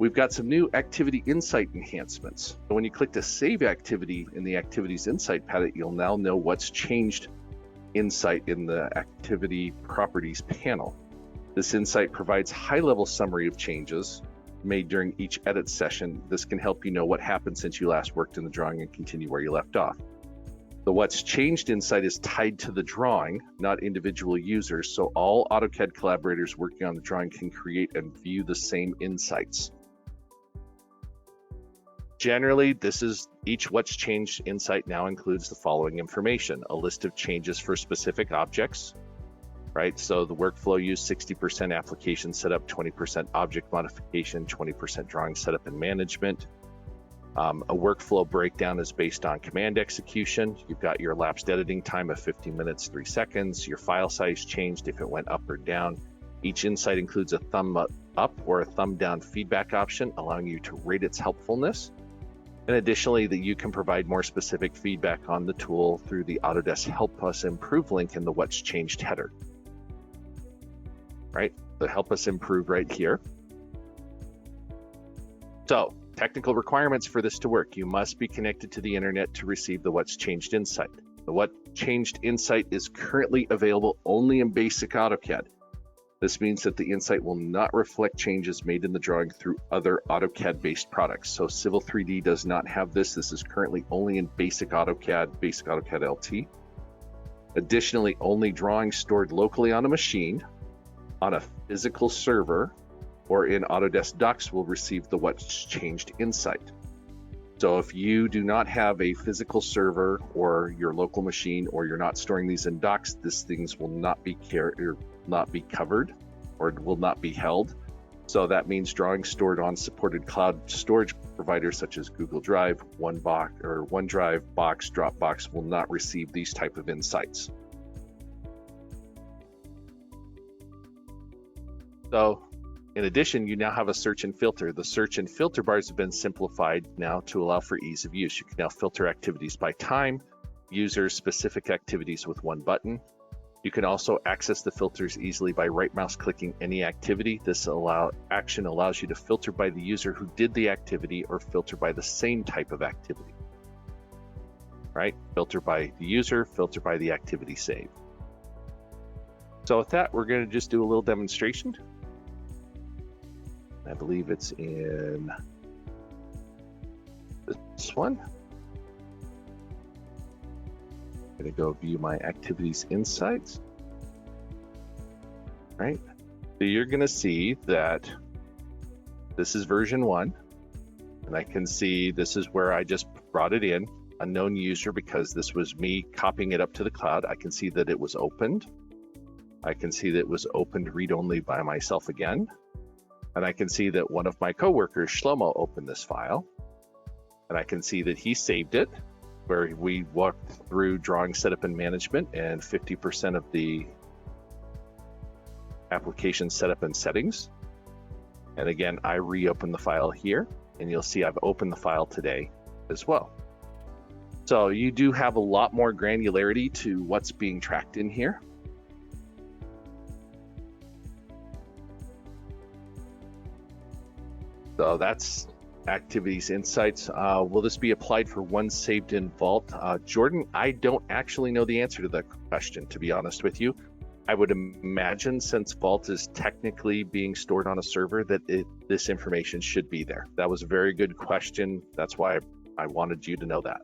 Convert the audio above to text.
We've got some new activity insight enhancements. So when you click to save activity in the activities insight palette, you'll now know what's changed insight in the activity properties panel. This insight provides high-level summary of changes made during each edit session. This can help you know what happened since you last worked in the drawing and continue where you left off. The what's changed insight is tied to the drawing, not individual users, so all AutoCAD collaborators working on the drawing can create and view the same insights. Generally, each what's changed insight now includes the following information: a list of changes for specific objects, right? So the workflow used 60% application setup, 20% object modification, 20% drawing setup and management. A workflow breakdown is based on command execution. You've got your elapsed editing time of 15 minutes, 3 seconds. Your file size changed if it went up or down. Each insight includes a thumb up or a thumb down feedback option, allowing you to rate its helpfulness. And additionally, that you can provide more specific feedback on the tool through the Autodesk Help Us Improve link in the What's Changed header. Right, the Help Us Improve right here. So, technical requirements for this to work: you must be connected to the internet to receive the What's Changed insight. The What's Changed insight is currently available only in basic AutoCAD. This means that the insight will not reflect changes made in the drawing through other AutoCAD-based products. So Civil 3D does not have this. This is currently only in basic AutoCAD LT. Additionally, only drawings stored locally on a machine, on a physical server, or in Autodesk Docs will receive the What's Changed insight. So if you do not have a physical server or your local machine, or you're not storing these in Docs, these things will not be covered or will not be held. So that means drawings stored on supported cloud storage providers such as Google Drive, OneDrive, Box, Dropbox will not receive these type of insights. So in addition, you now have a search and filter. The search and filter bars have been simplified now to allow for ease of use. You can now filter activities by time, users, specific activities with one button. You can also access the filters easily by right mouse clicking any activity. This action allows you to filter by the user who did the activity or filter by the same type of activity. Right? Filter by the user, filter by the activity saved. So with that, we're going to just do a little demonstration. I believe it's in this one. I'm going to go view my activities insights. Right. So you're going to see that this is version 1. And I can see this is where I just brought it in, unknown user, because this was me copying it up to the cloud. I can see that it was opened. I can see that it was opened read-only by myself again. And I can see that one of my coworkers, Shlomo, opened this file. And I can see that he saved it, where we walked through drawing setup and management and 50% of the application setup and settings. And again, I reopen the file here, and you'll see I've opened the file today as well. So you do have a lot more granularity to what's being tracked in here. So that's activities insights. Will this be applied for one saved in Vault? Jordan, I don't actually know the answer to that question, to be honest with you. I would imagine, since Vault is technically being stored on a server, that this information should be there. That was a very good question. That's why I wanted you to know that.